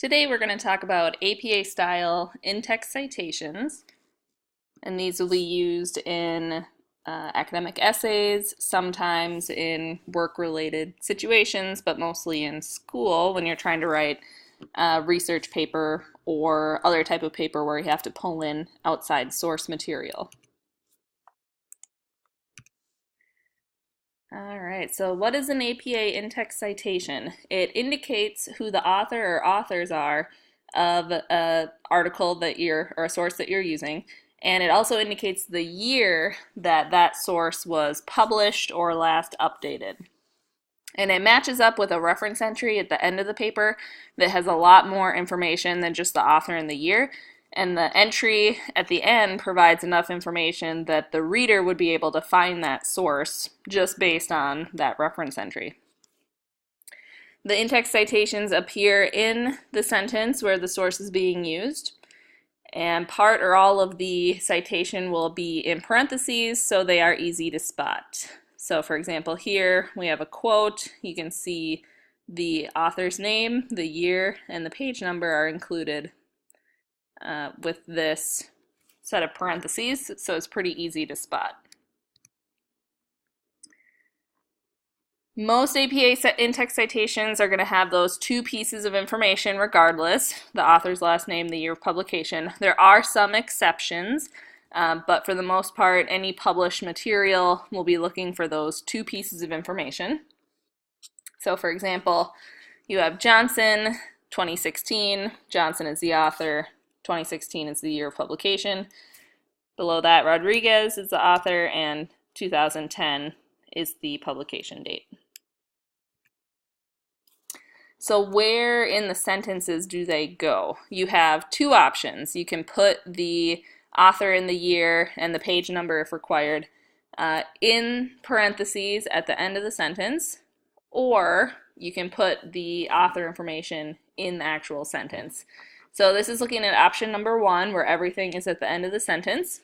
Today we're going to talk about APA-style in-text citations, and these will be used in academic essays, sometimes in work-related situations, but mostly in school when you're trying to write a research paper or other type of paper where you have to pull in outside source material. All right, so what is an APA in-text citation? It indicates who the author or authors are of an article that or a source that you're using, and it also indicates the year that that source was published or last updated. And it matches up with a reference entry at the end of the paper that has a lot more information than just the author and the year. And the entry at the end provides enough information that the reader would be able to find that source just based on that reference entry. The in-text citations appear in the sentence where the source is being used, and part or all of the citation will be in parentheses, so they are easy to spot. So for example, here we have a quote. You can see the author's name, the year, and the page number are included with this set of parentheses, so it's pretty easy to spot. Most APA in-text citations are going to have those two pieces of information regardless, the author's last name, the year of publication. There are some exceptions, but for the most part, any published material will be looking for those two pieces of information. So for example, you have Johnson, 2016, Johnson is the author, 2016 is the year of publication. Below that, Rodriguez is the author, and 2010 is the publication date. So where in the sentences do they go? You have two options. You can put the author and the year and the page number if required in parentheses at the end of the sentence, or you can put the author information in the actual sentence. So this is looking at option number one, where everything is at the end of the sentence.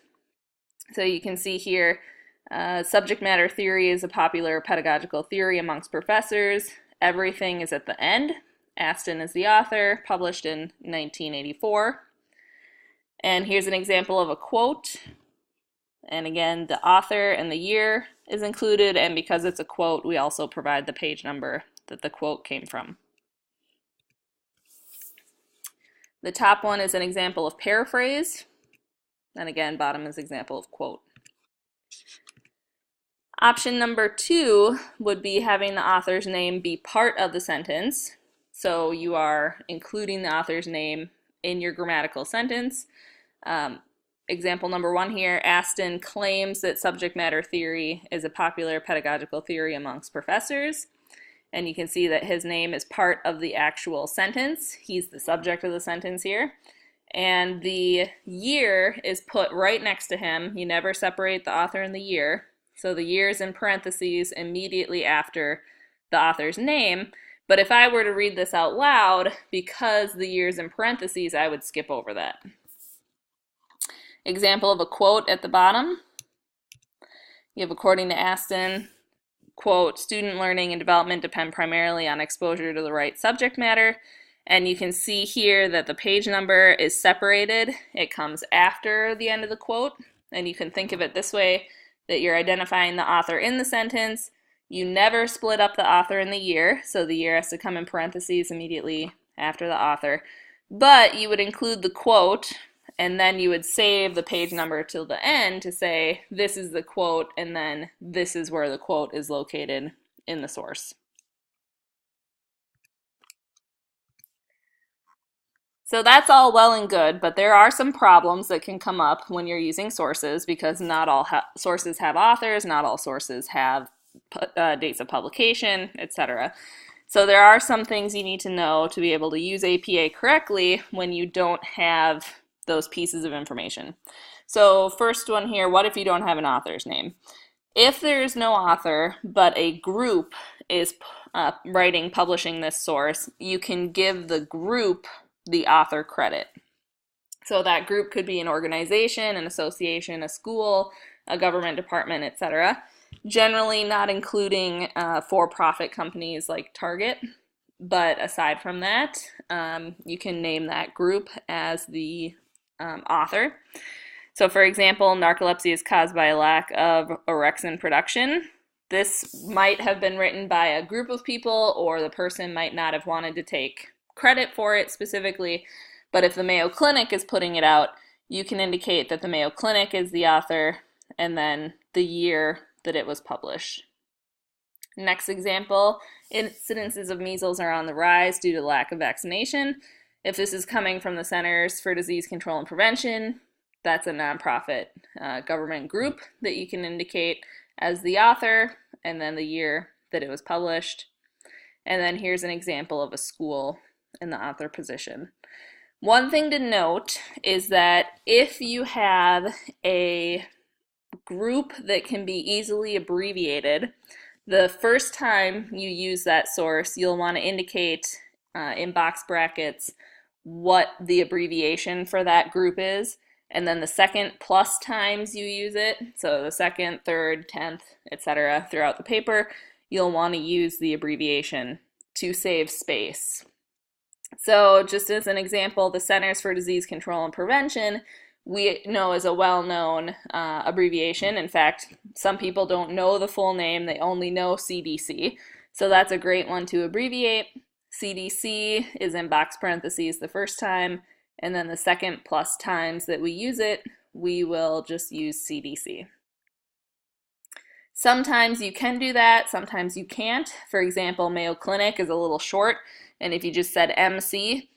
So you can see here, subject matter theory is a popular pedagogical theory amongst professors. Everything is at the end. Aston is the author, published in 1984. And here's an example of a quote. And again, the author and the year is included, and because it's a quote, we also provide the page number that the quote came from. The top one is an example of paraphrase, and again, bottom is example of quote. Option number two would be having the author's name be part of the sentence. So you are including the author's name in your grammatical sentence. Example number one here, Aston claims that subject matter theory is a popular pedagogical theory amongst professors. And you can see that his name is part of the actual sentence. He's the subject of the sentence here. And the year is put right next to him. You never separate the author and the year. So the year is in parentheses immediately after the author's name. But if I were to read this out loud, because the year is in parentheses, I would skip over that. Example of a quote at the bottom. You have, according to Aston, quote, student learning and development depend primarily on exposure to the right subject matter. And you can see here that the page number is separated. It comes after the end of the quote. And you can think of it this way, that you're identifying the author in the sentence. You never split up the author and the year, so the year has to come in parentheses immediately after the author. But you would include the quote, and then you would save the page number till the end to say, this is the quote, and then this is where the quote is located in the source. So that's all well and good, but there are some problems that can come up when you're using sources, because not all sources have authors, not all sources have dates of publication, etc. So there are some things you need to know to be able to use APA correctly when you don't have those pieces of information. So first one here, what if you don't have an author's name? If there's no author, but a group is publishing this source, you can give the group the author credit. So that group could be an organization, an association, a school, a government department, etc. Generally not including for-profit companies like Target. But aside from that, you can name that group as the author. So, for example, narcolepsy is caused by a lack of orexin production. This might have been written by a group of people, or the person might not have wanted to take credit for it specifically. But if the Mayo Clinic is putting it out, you can indicate that the Mayo Clinic is the author and then the year that it was published. Next example, incidences of measles are on the rise due to lack of vaccination. If this is coming from the Centers for Disease Control and Prevention, that's a nonprofit government group that you can indicate as the author and then the year that it was published. And then here's an example of a school in the author position. One thing to note is that if you have a group that can be easily abbreviated, the first time you use that source, you'll want to indicate in box brackets what the abbreviation for that group is. And then the second plus times you use it, so the second, third, 10th, etc., throughout the paper, you'll want to use the abbreviation to save space. So just as an example, the Centers for Disease Control and Prevention, we know is a well-known abbreviation. In fact, some people don't know the full name, they only know CDC. So that's a great one to abbreviate. CDC is in box parentheses the first time, and then the second plus times that we use it, we will just use CDC. Sometimes you can do that, sometimes you can't. For example, Mayo Clinic is a little short, and if you just said MC,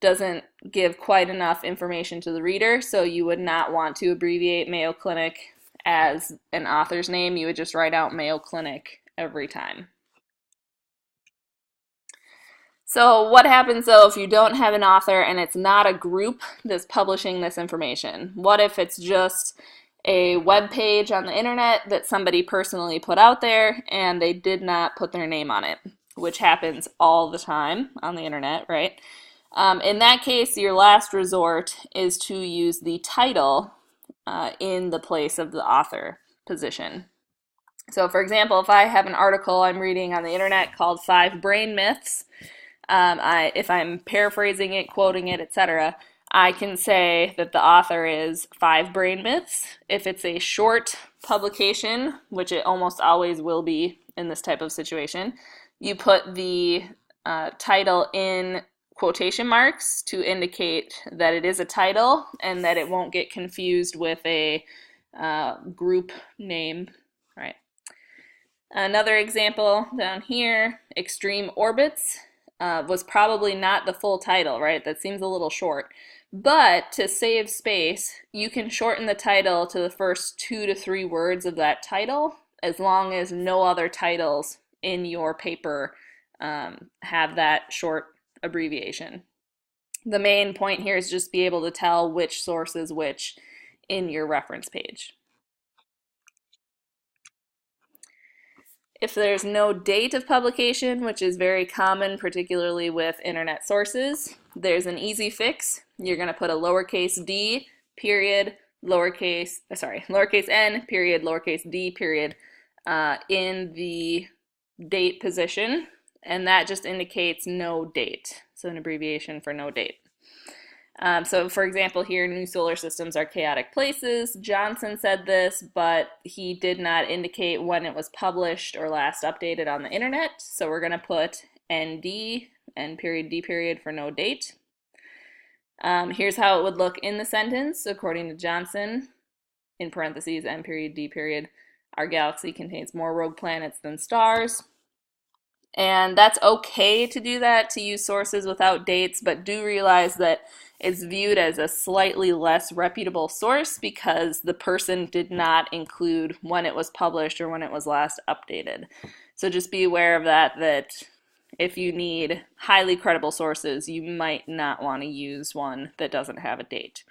doesn't give quite enough information to the reader, so you would not want to abbreviate Mayo Clinic as an author's name. You would just write out Mayo Clinic every time. So what happens though if you don't have an author and it's not a group that's publishing this information? What if it's just a web page on the internet that somebody personally put out there and they did not put their name on it, which happens all the time on the internet, right? In that case, your last resort is to use the title in the place of the author position. So for example, if I have an article I'm reading on the internet called 5 Brain Myths, if I'm paraphrasing it, quoting it, etc., I can say that the author is 5 Brain Myths. If it's a short publication, which it almost always will be in this type of situation, you put the title in quotation marks to indicate that it is a title and that it won't get confused with a group name, right? Another example down here, Extreme Orbits. Was probably not the full title, right? That seems a little short. But to save space, you can shorten the title to the first 2 to 3 words of that title, as long as no other titles in your paper have that short abbreviation. The main point here is just be able to tell which source is which in your reference page. If there's no date of publication, which is very common, particularly with internet sources, there's an easy fix. You're going to put a lowercase d period, lowercase n period, lowercase d period in the date position, and that just indicates no date, so an abbreviation for no date. So for example here, new solar systems are chaotic places. Johnson said this, but he did not indicate when it was published or last updated on the internet. So we're going to put ND, N period, D period for no date. Here's how it would look in the sentence, according to Johnson, in parentheses, N period, D period. Our galaxy contains more rogue planets than stars. And that's okay to do that, to use sources without dates, but do realize that it's viewed as a slightly less reputable source because the person did not include when it was published or when it was last updated. So just be aware of that, that if you need highly credible sources, you might not want to use one that doesn't have a date.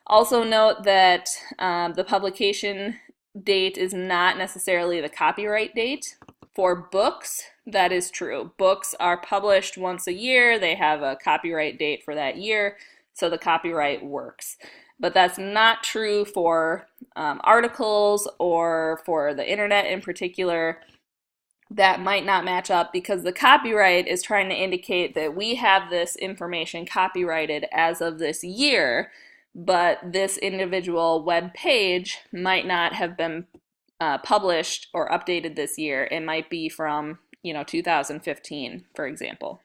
Also note that the publication date is not necessarily the copyright date. For books, that is true. Books are published once a year. They have a copyright date for that year, so the copyright works. But that's not true for articles or for the internet in particular. that might not match up because the copyright is trying to indicate that we have this information copyrighted as of this year, but this individual web page might not have been published or updated this year. It might be from, 2015, for example.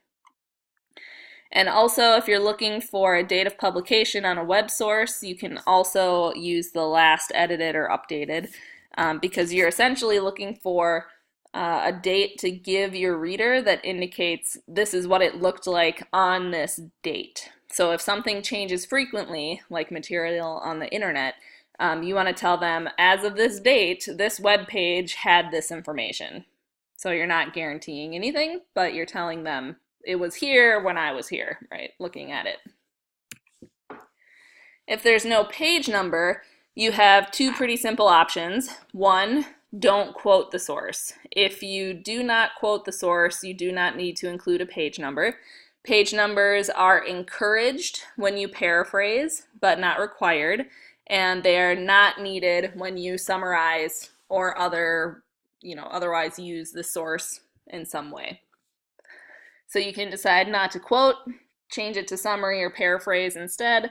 And also, if you're looking for a date of publication on a web source, you can also use the last edited or updated, because you're essentially looking for a date to give your reader that indicates this is what it looked like on this date. So if something changes frequently, like material on the internet, you want to tell them, as of this date, this web page had this information. So you're not guaranteeing anything, but you're telling them it was here when I was here, right, looking at it. If there's no page number, you have two pretty simple options. One, don't quote the source. If you do not quote the source, you do not need to include a page number. Page numbers are encouraged when you paraphrase, but not required, and they are not needed when you summarize or otherwise use the source in some way. So you can decide not to quote, change it to summary or paraphrase instead,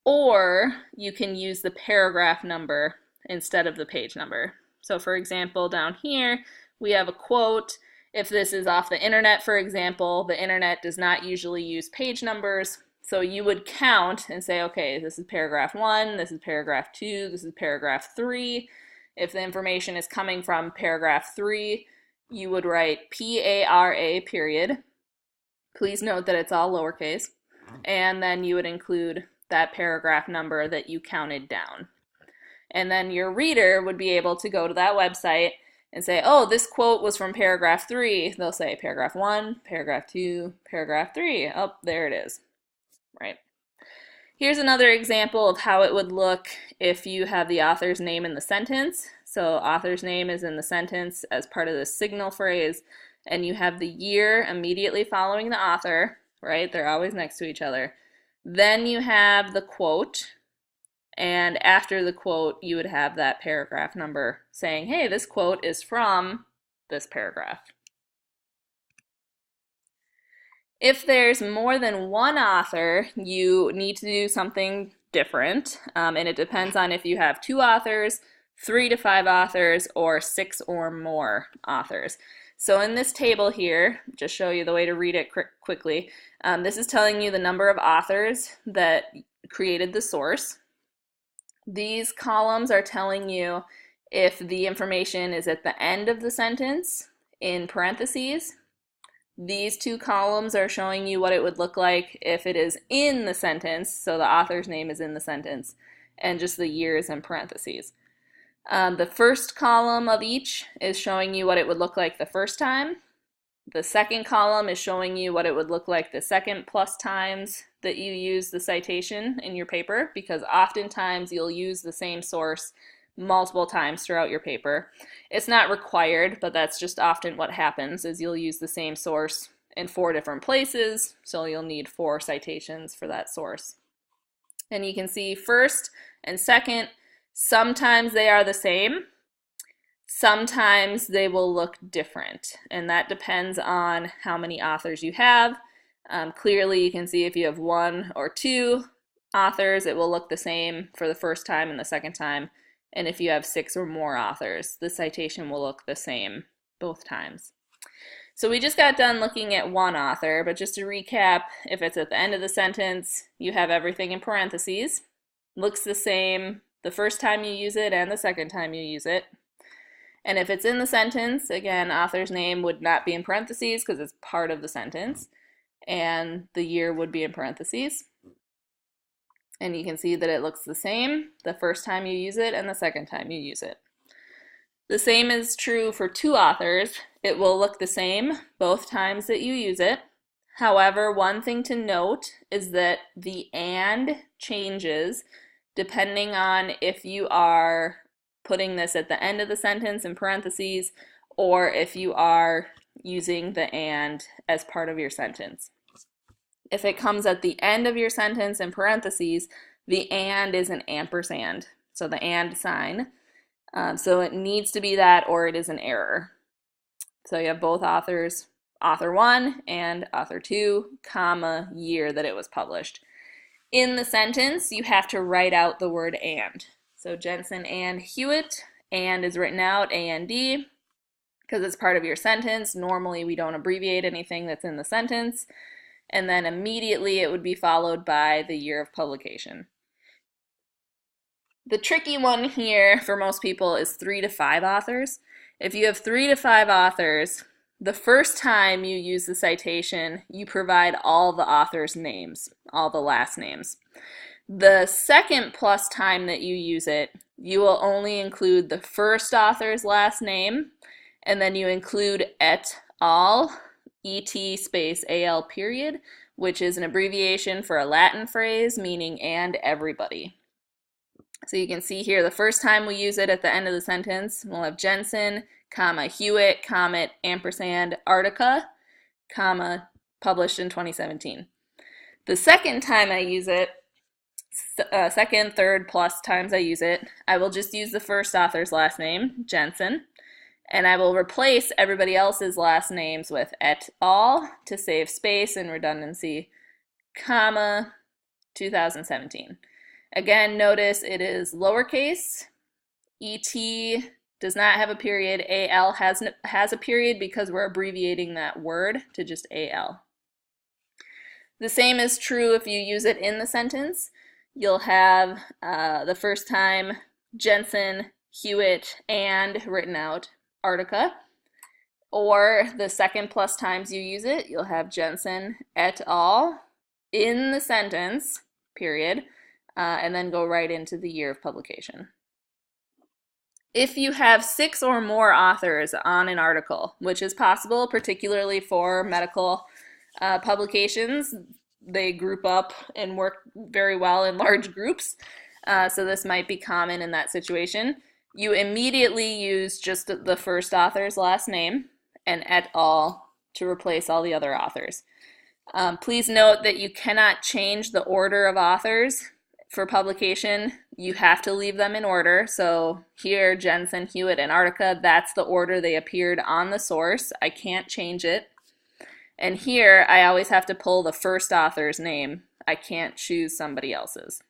or you can use the paragraph number instead of the page number. So for example, down here, we have a quote. If this is off the internet, for example, the internet does not usually use page numbers. So you would count and say, okay, this is paragraph 1, this is paragraph 2, this is paragraph 3. If the information is coming from paragraph 3, you would write P-A-R-A period. Please note that it's all lowercase. And then you would include that paragraph number that you counted down. And then your reader would be able to go to that website and say, oh, this quote was from paragraph 3. They'll say paragraph 1, paragraph 2, paragraph 3. Oh, there it is, right? Here's another example of how it would look if you have the author's name in the sentence. So author's name is in the sentence as part of the signal phrase, and you have the year immediately following the author, right? They're always next to each other. Then you have the quote, and after the quote, you would have that paragraph number saying, hey, this quote is from this paragraph. If there's more than one author, you need to do something different, and it depends on if you have 2 authors, 3 to 5 authors, or 6 or more authors. So in this table here, just show you the way to read it quickly, this is telling you the number of authors that created the source. These columns are telling you if the information is at the end of the sentence in parentheses. These 2 columns are showing you what it would look like if it is in the sentence, so the author's name is in the sentence, and just the years in parentheses. The first column of each is showing you what it would look like the first time. The second column is showing you what it would look like the second plus times that you use the citation in your paper, because oftentimes you'll use the same source multiple times throughout your paper. It's not required, but that's just often what happens, is you'll use the same source in 4 different places, so you'll need 4 citations for that source. And you can see first and second, sometimes they are the same. Sometimes they will look different, and that depends on how many authors you have. Clearly, you can see if you have 1 or 2 authors, it will look the same for the first time and the second time. And if you have 6 or more authors, the citation will look the same both times. So we just got done looking at 1 author, but just to recap, if it's at the end of the sentence, you have everything in parentheses. Looks the same the first time you use it and the second time you use it. And if it's in the sentence, again, author's name would not be in parentheses because it's part of the sentence, and the year would be in parentheses. And you can see that it looks the same the first time you use it and the second time you use it. The same is true for 2 authors. It will look the same both times that you use it. However, one thing to note is that the and changes depending on if you are putting this at the end of the sentence in parentheses or if you are using the and as part of your sentence. If it comes at the end of your sentence in parentheses, the and is an ampersand, so the and sign. So it needs to be that or it is an error. So you have both authors, author 1 and author 2, comma, year that it was published. In the sentence, you have to write out the word and. So Jensen and Hewitt, and is written out, A-N-D, because it's part of your sentence. Normally we don't abbreviate anything that's in the sentence. And then immediately it would be followed by the year of publication. The tricky one here for most people is 3 to 5 authors. If you have 3 to 5 authors, the first time you use the citation, you provide all the authors' names, all the last names. The second plus time that you use it, you will only include the first author's last name, and then you include et al, et space al period, which is an abbreviation for a Latin phrase meaning and everybody. So you can see here the first time we use it at the end of the sentence, we'll have Jensen, comma, Hewitt, comma, ampersand, Artica, comma, published in 2017. The second time I use it, second, third plus times I use it, I will just use the first author's last name, Jensen, and I will replace everybody else's last names with et al to save space and redundancy, comma, 2017. Again, notice it is lowercase. Et does not have a period. Al has a period because we're abbreviating that word to just al. The same is true if you use it in the sentence. You'll have the first time Jensen, Hewitt, and written out, Artica. Or the second plus times you use it, you'll have Jensen et al in the sentence, period, and then go right into the year of publication. If you have 6 or more authors on an article, which is possible, particularly for medical publications, they group up and work very well in large groups, so this might be common in that situation. You immediately use just the first author's last name and et al to replace all the other authors. Please note that you cannot change the order of authors for publication. You have to leave them in order. So here, Jensen, Hewitt, and Artica, that's the order they appeared on the source. I can't change it. And here, I always have to pull the first author's name. I can't choose somebody else's.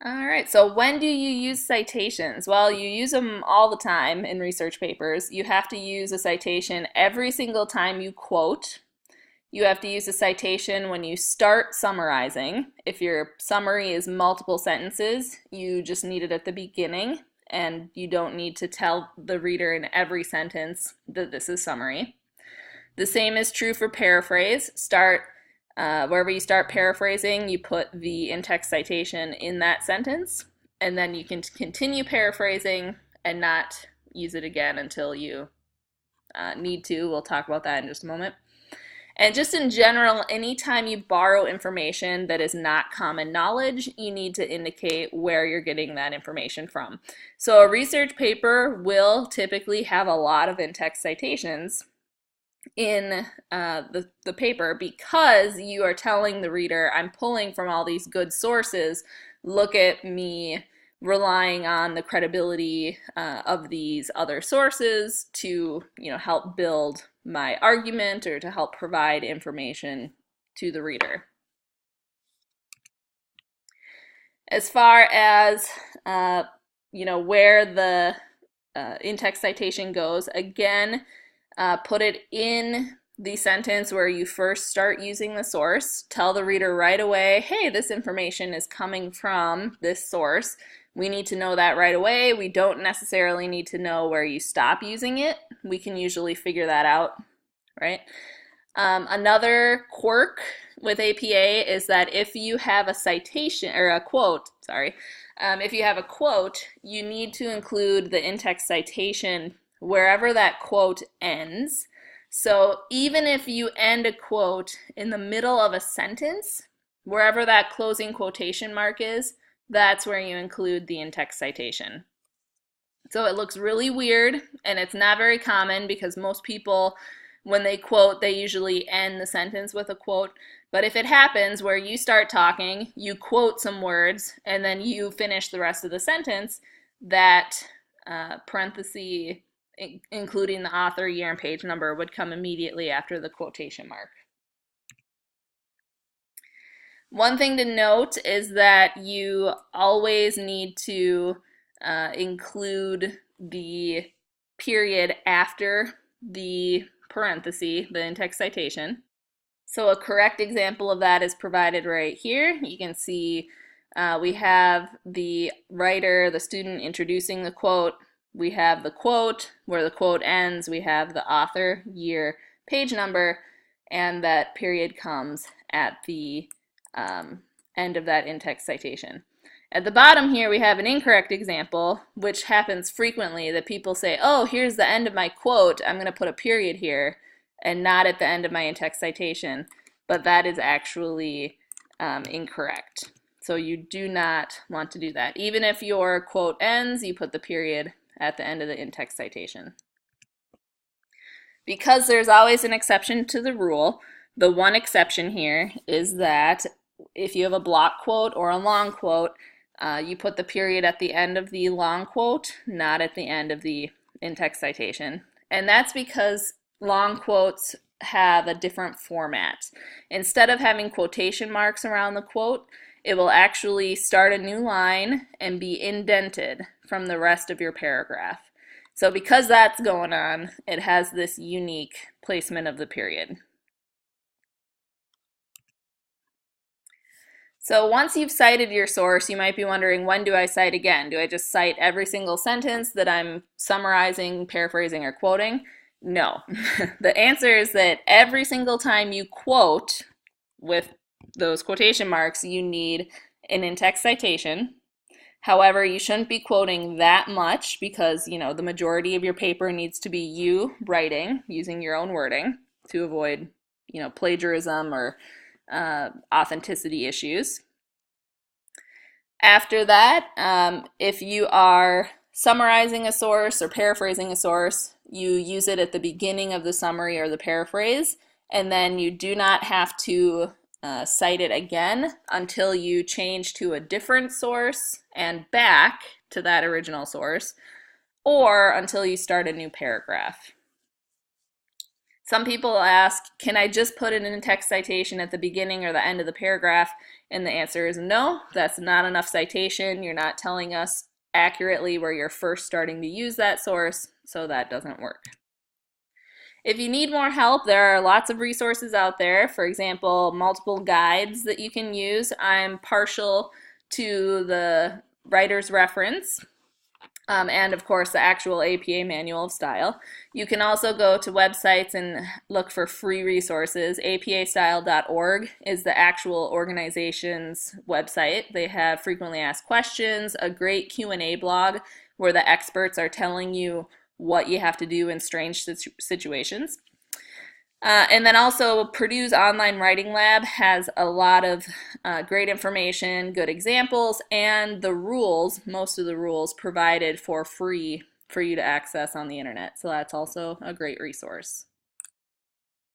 All right, so when do you use citations? Well, you use them all the time in research papers. You have to use a citation every single time you quote. You have to use a citation when you start summarizing. If your summary is multiple sentences, you just need it at the beginning, and you don't need to tell the reader in every sentence that this is summary. The same is true for paraphrase. Wherever you start paraphrasing, you put the in-text citation in that sentence, and then you can continue paraphrasing and not use it again until you need to. We'll talk about that in just a moment. And just in general, anytime you borrow information that is not common knowledge, you need to indicate where you're getting that information from. So a research paper will typically have a lot of in-text citations in the paper because you are telling the reader, I'm pulling from all these good sources, look at me relying on the credibility of these other sources to, help build my argument or to help provide information to the reader. As far as where the in-text citation goes, again, put it in the sentence where you first start using the source. Tell the reader right away, hey, this information is coming from this source. We need to know that right away. We don't necessarily need to know where you stop using it. We can usually figure that out, right? Another quirk with APA is that if you have a citation, or a quote, if you have a quote, you need to include the in-text citation wherever that quote ends. So even if you end a quote in the middle of a sentence, wherever that closing quotation mark is, that's where you include the in-text citation. So it looks really weird, and it's not very common because most people, when they quote, they usually end the sentence with a quote. But if it happens where you start talking, you quote some words, and then you finish the rest of the sentence, that parenthesis including the author, year, and page number would come immediately after the quotation mark. One thing to note is that you always need to include the period after the parenthesis, the in-text citation. So a correct example of that is provided right here. You can see we have the writer, the student introducing the quote. We have the quote, where the quote ends. We have the author, year, page number, and that period comes at the end of that in-text citation. At the bottom here, we have an incorrect example, which happens frequently, that people say, oh, here's the end of my quote, I'm going to put a period here, and not at the end of my in-text citation. But that is actually incorrect. So you do not want to do that. Even if your quote ends, you put the period at the end of the in-text citation. Because there's always an exception to the rule, the one exception here is that if you have a block quote or a long quote, you put the period at the end of the long quote, not at the end of the in-text citation. And that's because long quotes have a different format. Instead of having quotation marks around the quote, it will actually start a new line and be indented from the rest of your paragraph. So because that's going on, it has this unique placement of the period. So once you've cited your source, you might be wondering, when do I cite again? Do I just cite every single sentence that I'm summarizing, paraphrasing, or quoting? No. The answer is that every single time you quote with those quotation marks, you need an in-text citation. However, you shouldn't be quoting that much because, the majority of your paper needs to be you writing, using your own wording to avoid, plagiarism or authenticity issues. After that, if you are summarizing a source or paraphrasing a source, you use it at the beginning of the summary or the paraphrase, and then you do not have to cite it again until you change to a different source and back to that original source, or until you start a new paragraph. Some people ask, can I just put an in-text citation at the beginning or the end of the paragraph? And the answer is no, that's not enough citation. You're not telling us accurately where you're first starting to use that source, so that doesn't work. If you need more help, there are lots of resources out there. For example, multiple guides that you can use. I'm partial to the writer's reference. And of course the actual APA Manual of Style. You can also go to websites and look for free resources. apastyle.org is the actual organization's website. They have frequently asked questions, a great Q&A blog where the experts are telling you what you have to do in strange situations. And then also Purdue's Online Writing Lab has a lot of great information, good examples, and the rules, most of the rules provided for free for you to access on the internet. So that's also a great resource.